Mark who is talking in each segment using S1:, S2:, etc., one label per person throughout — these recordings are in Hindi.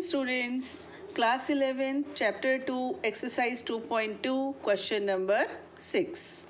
S1: students, class 11, chapter 2, exercise 2.2, question number 6.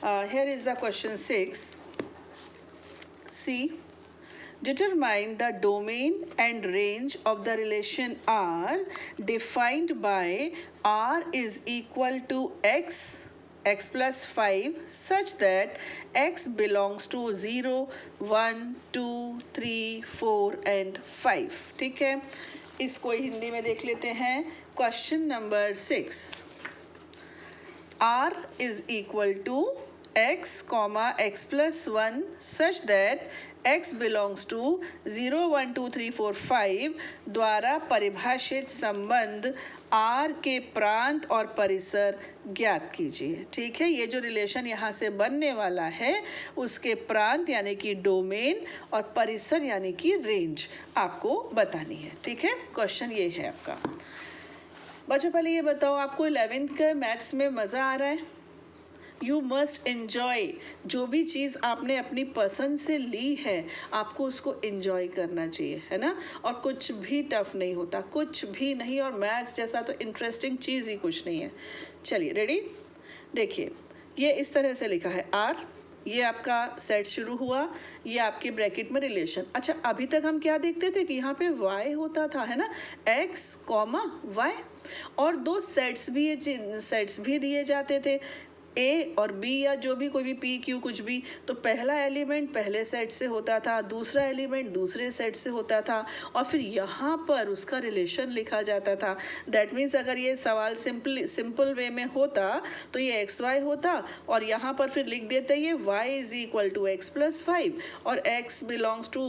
S1: Here is the question 6. See, determine the domain and range of the relation R defined by R is equal to x plus 5 such that x belongs to 0, 1, 2, 3, 4 and 5. ठीक है, इसको हिंदी में देख लेते हैं. Question number 6. R is equal to x, x plus 1 such that x belongs to 0, 1, 2, 3, 4, 5 द्वारा परिभाषित संबंध R के प्रांत और परिसर ज्ञात कीजिए. ठीक है, ये जो रिलेशन यहाँ से बनने वाला है उसके प्रांत यानी कि डोमेन और परिसर यानी कि रेंज आपको बतानी है. ठीक है, क्वेश्चन ये है आपका. बच्चों पहले ये बताओ, आपको 11th के मैथ्स में मज़ा आ रहा है? You must enjoy. जो भी चीज़ आपने अपनी पसंद से ली है आपको उसको एन्जॉय करना चाहिए, है ना. और कुछ भी टफ नहीं होता, कुछ भी नहीं. और मैथ्स जैसा तो इंटरेस्टिंग चीज़ ही कुछ नहीं है. चलिए रेडी. देखिए ये इस तरह से लिखा है आर, ये आपका सेट शुरू हुआ, ये आपके ब्रैकेट में रिलेशन. अच्छा, अभी तक हम क्या देखते थे कि यहाँ पे y होता था, है ना, x, y. और दो सेट्स भी दिए जाते थे, ए और बी या जो भी कोई भी पी क्यू कुछ भी. तो पहला एलिमेंट पहले सेट से होता था, दूसरा एलिमेंट दूसरे सेट से होता था और फिर यहाँ पर उसका रिलेशन लिखा जाता था. दैट मीन्स अगर ये सवाल सिंपल वे में होता तो ये एक्स वाई होता और यहाँ पर फिर लिख देते ये Y is equal to X plus 5 और एक्स बिलोंग्स टू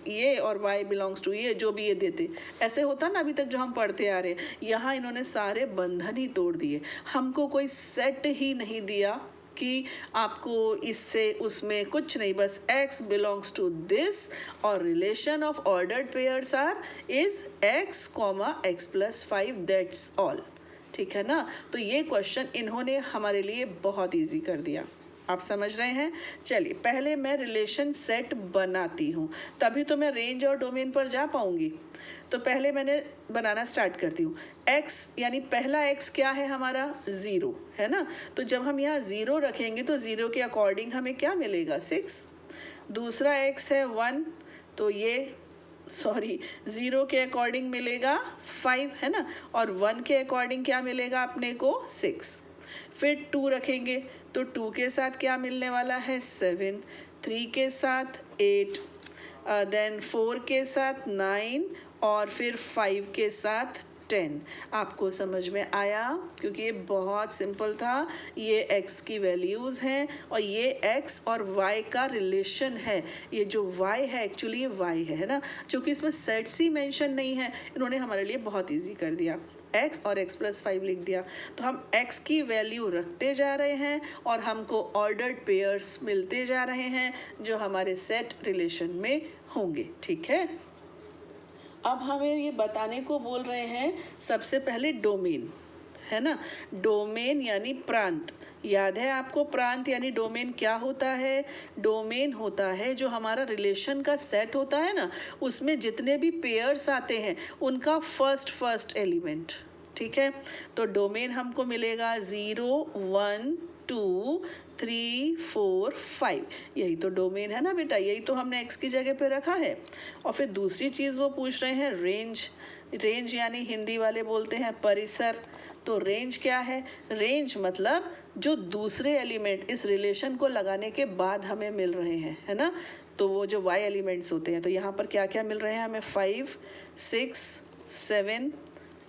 S1: ये और वाई बिलोंग्स टू ये, जो भी ये देते. ऐसे होता ना अभी तक जो हम पढ़ते आ रहे हैं. यहाँ इन्होंने सारे बंधन ही तोड़ दिए, हमको कोई सेट ही नहीं दिया कि आपको इससे उसमें कुछ नहीं, बस x belongs to this और relation of ordered pairs are is x, x plus 5, that's all. ठीक है ना. तो ये क्वेश्चन इन्होंने हमारे लिए बहुत इजी कर दिया. आप समझ रहे हैं. चलिए पहले मैं रिलेशन सेट बनाती हूँ, तभी तो मैं रेंज और डोमेन पर जा पाऊंगी. तो पहले मैंने बनाना स्टार्ट करती हूँ. x यानी पहला x क्या है हमारा, 0 है ना. तो जब हम यहाँ 0 रखेंगे तो 0 के अकॉर्डिंग हमें क्या मिलेगा, 6. दूसरा x है 1, तो ये 0 के अकॉर्डिंग मिलेगा 5, है ना. और 1 के अकॉर्डिंग क्या मिलेगा अपने को, 6. फिर 2 रखेंगे तो 2 के साथ क्या मिलने वाला है, 7. 3 के साथ 8, देन 4 के साथ 9 और फिर 5 के साथ 10. आपको समझ में आया, क्योंकि ये बहुत सिंपल था. ये x की वैल्यूज़ हैं और ये x और y का रिलेशन है. ये जो y है एक्चुअली ये y है ना. क्योंकि इसमें सेट्स ही मेंशन नहीं है, इन्होंने हमारे लिए बहुत इजी कर दिया. x और x प्लस 5 लिख दिया. तो हम x की वैल्यू रखते जा रहे हैं और हमको ऑर्डर्ड पेयर्स मिलते जा रहे हैं जो हमारे सेट रिलेशन में होंगे. ठीक है, अब हमें ये बताने को बोल रहे हैं सबसे पहले डोमेन, है ना. डोमेन यानी प्रांत. याद है आपको प्रांत यानी डोमेन क्या होता है. डोमेन होता है जो हमारा रिलेशन का सेट होता है ना, उसमें जितने भी पेयर्स आते हैं उनका फर्स्ट एलिमेंट. ठीक है, तो डोमेन हमको मिलेगा 0, 1, 2, 3, 4, 5. यही तो डोमेन है ना बेटा, यही तो हमने x की जगह पे रखा है. और फिर दूसरी चीज़ वो पूछ रहे हैं रेंज. रेंज यानी हिंदी वाले बोलते हैं परिसर. तो रेंज क्या है, रेंज मतलब जो दूसरे एलिमेंट इस रिलेशन को लगाने के बाद हमें मिल रहे हैं, है ना. तो वो जो y एलिमेंट्स होते हैं, तो यहाँ पर क्या क्या मिल रहे हैं हमें, 5, 6, 7,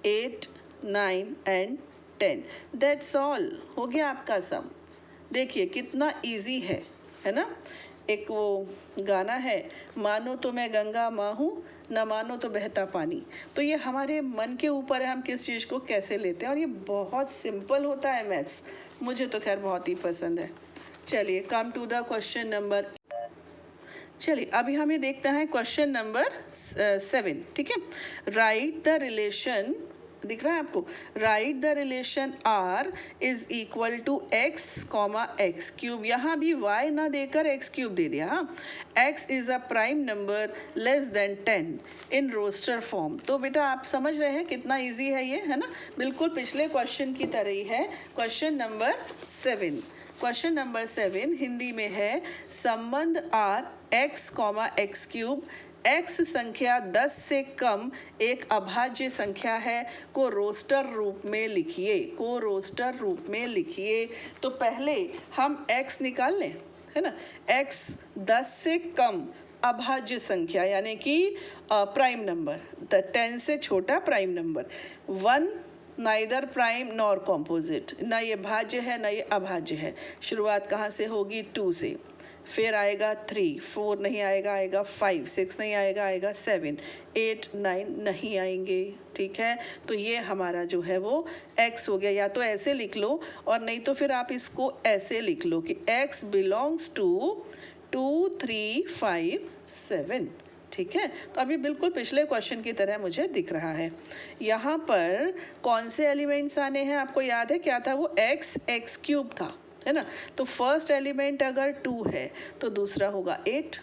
S1: 8, 9 एंड 10. That's all. हो गया आपका सम. देखिए कितना इजी है ना. एक वो गाना है, मानो तो मैं गंगा माँ हूँ, न मानो तो बहता पानी. तो ये हमारे मन के ऊपर है, हम किस चीज़ को कैसे लेते हैं. और ये बहुत सिंपल होता है मैथ्स, मुझे तो खैर बहुत ही पसंद है. चलिए come to the question number. चलिए अभी हमें देखता है क्वेश्चन नंबर 7. ठीक है, राइट द रिलेशन दिख रहा है आपको? Right the relation r is equal to x comma X cube. यहाँ भी y ना देकर x क्यूब दे दिया। हाँ, x is a prime number less than 10 in roster form. तो बेटा आप समझ रहे हैं कितना इजी है ये, है ना? बिल्कुल पिछले क्वेश्चन की तरह ही है। Question number 7, question number 7 Hindi में है, संबंध R x comma X cube, x संख्या 10 से कम एक अभाज्य संख्या है को रोस्टर रूप में लिखिए, को रोस्टर रूप में लिखिए। तो पहले हम x निकाल लें, है ना? x 10 से कम अभाज्य संख्या यानी कि प्राइम नंबर, 10 से छोटा prime number. 1 neither prime nor composite, ना ये भाज्य है ना ये अभाज्य है। शुरुआत कहाँ से होगी? 2 से, फिर आएगा 3, 4 नहीं आएगा, आएगा 5, 6 नहीं आएगा, आएगा 7, 8, 9 नहीं आएंगे। ठीक है, तो ये हमारा जो है वो x हो गया। या तो ऐसे लिख लो और नहीं तो फिर आप इसको ऐसे लिख लो कि x बिलोंग्स टू 2, 3, 5, 7। ठीक है, तो अभी बिल्कुल पिछले क्वेश्चन की तरह मुझे दिख रहा है। यहाँ पर कौन से एलिमेंट्स आने हैं आपको याद है? क्या था वो? x क्यूब था, है ना? तो फर्स्ट एलिमेंट अगर 2 है तो दूसरा होगा 8,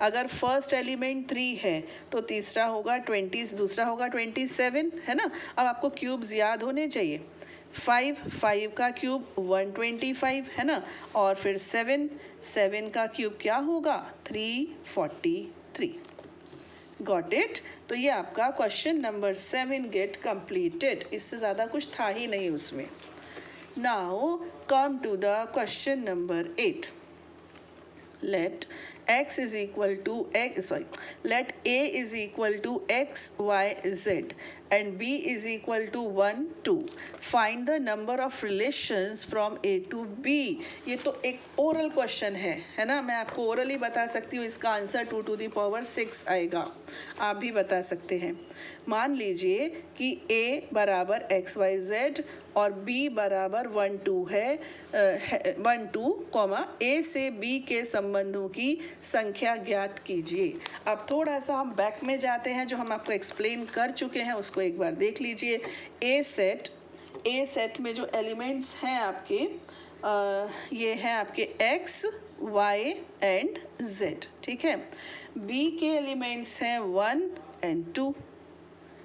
S1: अगर फर्स्ट एलिमेंट 3 है तो तीसरा होगा 20, दूसरा होगा 27, है ना? अब आपको क्यूब्स याद होने चाहिए। 5 का क्यूब 125, है ना? और फिर 7 का क्यूब क्या होगा? 343। Got it? तो ये आपका क्वेश्चन नंबर 7 गेट कंप्लीटेड। इससे ज़्यादा कुछ था ही नहीं उसमें। Now come to the question number 8. Let x is equal to let a is equal to x, y, z and b is equal to 1, 2. Find the number of relations from a to b. ये तो एक ओरल क्वेश्चन है ना? मैं आपको ओरली बता सकती हूँ, इसका आंसर 2 to the power 6 आएगा। आप भी बता सकते हैं। मान लीजिए कि a बराबर एक्स वाई जेड और b बराबर 1, 2 है, 1, 2 कॉमा a से b के संबंधों की संख्या ज्ञात कीजिए। अब थोड़ा सा हम बैक में जाते हैं, जो हम आपको एक्सप्लेन कर चुके हैं उसको एक बार देख लीजिए। ए सेट में जो एलिमेंट्स हैं आपके, ये हैं आपके x, y एंड z। ठीक है, b के एलिमेंट्स हैं 1 एंड 2।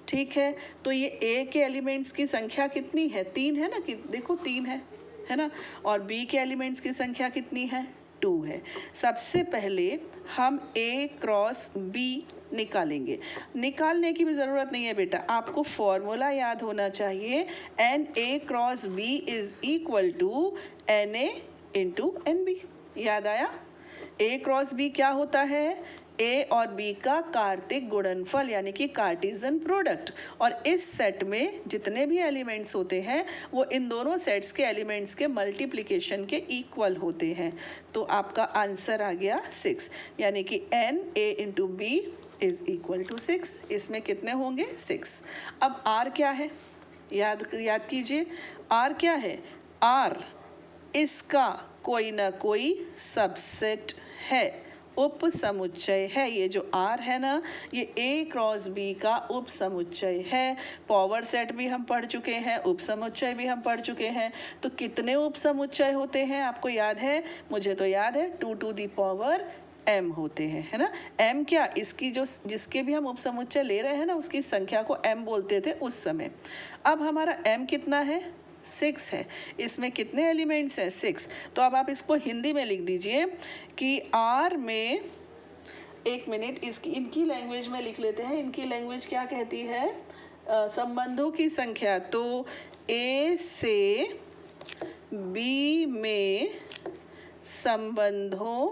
S1: ठीक है, तो ये a के एलिमेंट्स की संख्या कितनी है? 3 है ना? कि देखो 3 है ना? और b के एलिमेंट्स की संख्या कितनी है? 2 है। सबसे पहले हम a क्रॉस b निकालेंगे। निकालने की भी ज़रूरत नहीं है बेटा, आपको फॉर्मूला याद होना चाहिए। NA cross b is equal to NA into NB। याद आया? a क्रॉस b क्या होता है? ए और बी का कार्तिक गुणनफल यानी कि कार्टेशियन प्रोडक्ट। और इस सेट में जितने भी एलिमेंट्स होते हैं वो इन दोनों सेट्स के एलिमेंट्स के मल्टीप्लिकेशन के इक्वल होते हैं। तो आपका आंसर आ गया 6, यानी कि N A into B is equal to 6। इसमें कितने होंगे? 6। अब आर क्या है? याद कीजिए, आर क्या है? आर इसका कोई ना कोई सबसेट है, उप समुच्चय है। ये जो R है ना, ये A क्रॉस B का उप समुच्चय है। पावर सेट भी हम पढ़ चुके हैं, उप समुच्चय भी हम पढ़ चुके हैं। तो कितने उप समुच्चय होते हैं आपको याद है? मुझे तो याद है 2 to the power m होते हैं, है ना? m क्या? इसकी जिसके भी हम उप समुच्चय ले रहे हैं ना, उसकी संख्या को m बोलते थे उस समय। अब हमारा m कितना है? 6 है। इसमें कितने एलिमेंट्स हैं? 6। तो अब आप इसको हिंदी में लिख दीजिए कि R में, एक मिनट, इनकी लैंग्वेज में लिख लेते हैं। इनकी लैंग्वेज क्या कहती है? संबंधों की संख्या। तो A से B में संबंधों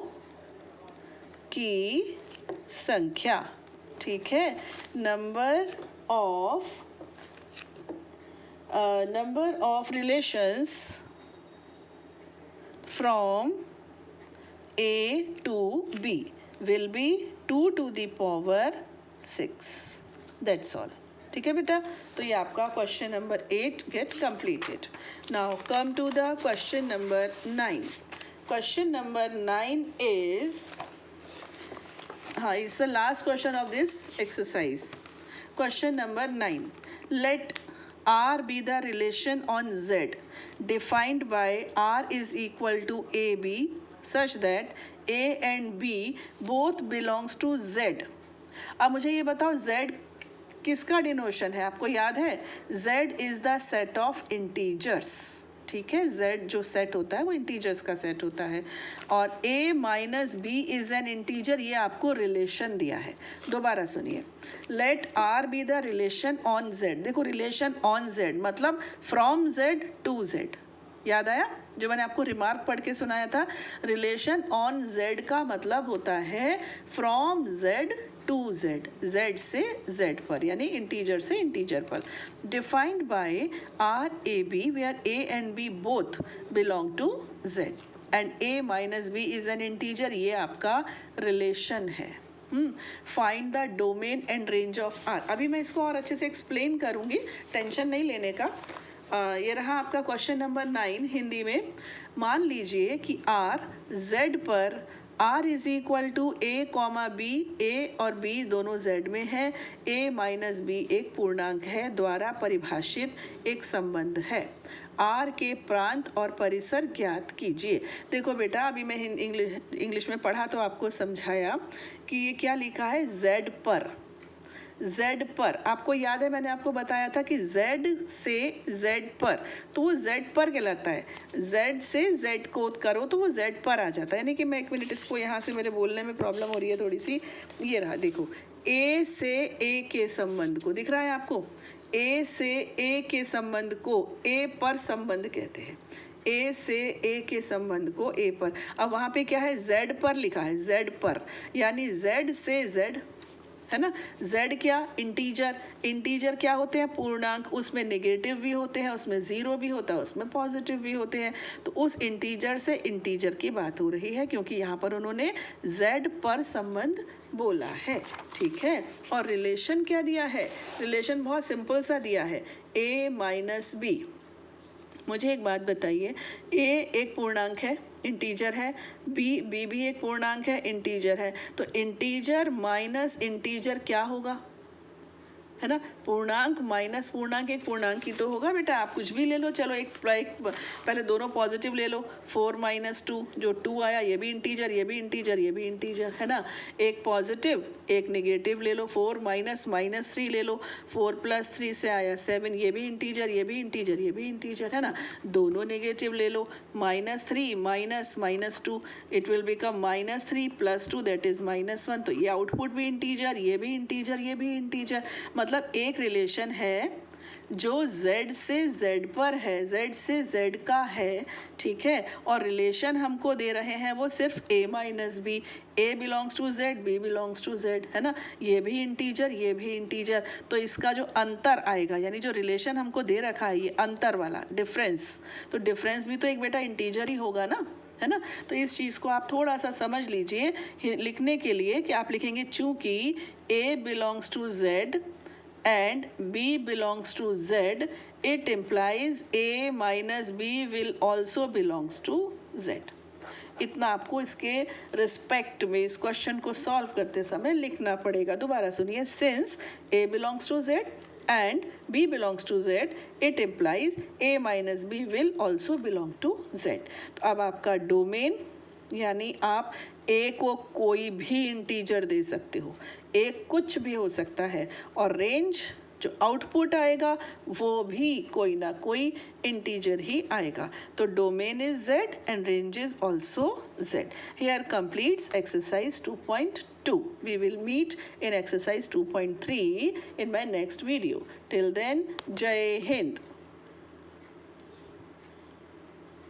S1: की संख्या। ठीक है, number of relations from A to B will be 2 to the power 6. That's all. ठीक है बेटा, तो ये आपका question number 8 get completed. Now come to the question number 9. Question number 9 is, it's the last question of this exercise. Question number 9. Let R be the relation on Z defined by R is equal to AB such that A and B both belongs to Z. अब मुझे ये बताओ Z किसका डिनोशन है, आपको याद है? Z is the set of integers, ठीक है? Z जो सेट होता है वो इंटीजर्स का सेट होता है, और A minus B is an integer, ये आपको रिलेशन दिया है। दोबारा सुनिए, let R be the relation on Z। देखो रिलेशन ऑन Z मतलब फ्रॉम Z टू Z, याद आया जो मैंने आपको रिमार्क पढ़ के सुनाया था? रिलेशन ऑन Z का मतलब होता है from Z to Z, Z से Z पर, यानी इंटीजर से इंटीजर पर। Defined by R A B where A and B both belong to Z and A minus B is an integer, ये आपका रिलेशन है। Find the domain and range of R। अभी मैं इसको और अच्छे से एक्सप्लेन करूंगी, टेंशन नहीं लेने का। ये रहा आपका क्वेश्चन नंबर 9 हिंदी में। मान लीजिए कि R Z पर R is equal to A comma B, A और B दोनों Z में है, A माइनस बी एक पूर्णांक है, द्वारा परिभाषित एक संबंध है। R के प्रांत और परिसर ज्ञात कीजिए। देखो बेटा, अभी मैं इंग्लिश में पढ़ा तो आपको समझाया कि ये क्या लिखा है, Z पर। Z पर आपको याद है, मैंने आपको बताया था कि Z से Z पर, तो वो Z पर कहलाता है। Z से Z को करो तो वो Z पर आ जाता है। यानी कि मैं एक मिनट, इसको यहाँ से मेरे बोलने में प्रॉब्लम हो रही है थोड़ी सी। ये रहा, देखो A से A के संबंध को, दिख रहा है आपको? A से A के संबंध को A पर संबंध कहते हैं। A से A के संबंध को A पर। अब वहाँ पे क्या है, Z पर लिखा है, Z पर, यानी Z से Z, है ना? Z क्या, इंटीजर। इंटीजर क्या होते हैं, पूर्णांक। उसमें नेगेटिव भी होते हैं, उसमें जीरो भी होता है, उसमें पॉजिटिव भी होते हैं। तो उस इंटीजर से इंटीजर की बात हो रही है, क्योंकि यहाँ पर उन्होंने Z पर संबंध बोला है, ठीक है? और रिलेशन क्या दिया है? रिलेशन बहुत सिंपल सा दिया है, A माइनस बी। मुझे एक बात बताइए, A एक पूर्णांक है, इंटीजर है, बी भी एक पूर्णांक है, इंटीजर है, तो इंटीजर माइनस इंटीजर क्या होगा, है ना? पूर्णांक माइनस पूर्णांक एक पूर्णांक ही तो होगा बेटा। आप कुछ भी ले लो, चलो एक पहले दोनों पॉजिटिव ले लो। 4 माइनस 2, जो 2 आया ये भी इंटीजर, ये भी इंटीजर, ये भी इंटीजर, है ना? एक पॉजिटिव एक नेगेटिव ले लो, 4 माइनस माइनस 3 ले लो, 4 प्लस 3 से आया 7, ये भी इंटीजर, ये भी इंटीजर, ये भी इंटीजर, है ना? दोनों नेगेटिव ले लो, -3 minus minus 2, it will become -3 plus 2 that is -1। तो ये आउटपुट भी इंटीजर, ये भी इंटीजर, ये भी इंटीजर। मतलब एक रिलेशन है जो Z से Z पर है, Z से Z का है, ठीक है? और रिलेशन हमको दे रहे हैं वो सिर्फ A minus B, A belongs to Z, B belongs to Z, है ना? ये भी इंटीजर, ये भी इंटीजर। तो इसका जो अंतर आएगा, यानी जो रिलेशन हमको दे रखा है ये अंतर वाला डिफरेंस, तो डिफरेंस भी तो एक बेटा इंटीजर ही होगा ना, है ना? तो इस चीज़ को आप थोड़ा सा समझ लीजिए लिखने के लिए, कि आप लिखेंगे चूंकि A belongs to Z and B belongs to Z, it implies A minus B will also belongs to Z। इतना आपको इसके रिस्पेक्ट में इस क्वेश्चन को सॉल्व करते समय लिखना पड़ेगा। दोबारा सुनिए, since A belongs to Z and B belongs to Z, it implies A minus B will also belong to Z। तो अब आपका डोमेन, यानी आप A को कोई भी इंटीजर दे सकते हो, A कुछ भी हो सकता है, और रेंज जो आउटपुट आएगा वो भी कोई ना कोई इंटीजर ही आएगा। तो domain is Z and range is also Z। Here completes exercise 2.2. We will meet in exercise 2.3 in my next video. Till then, Jai Hind.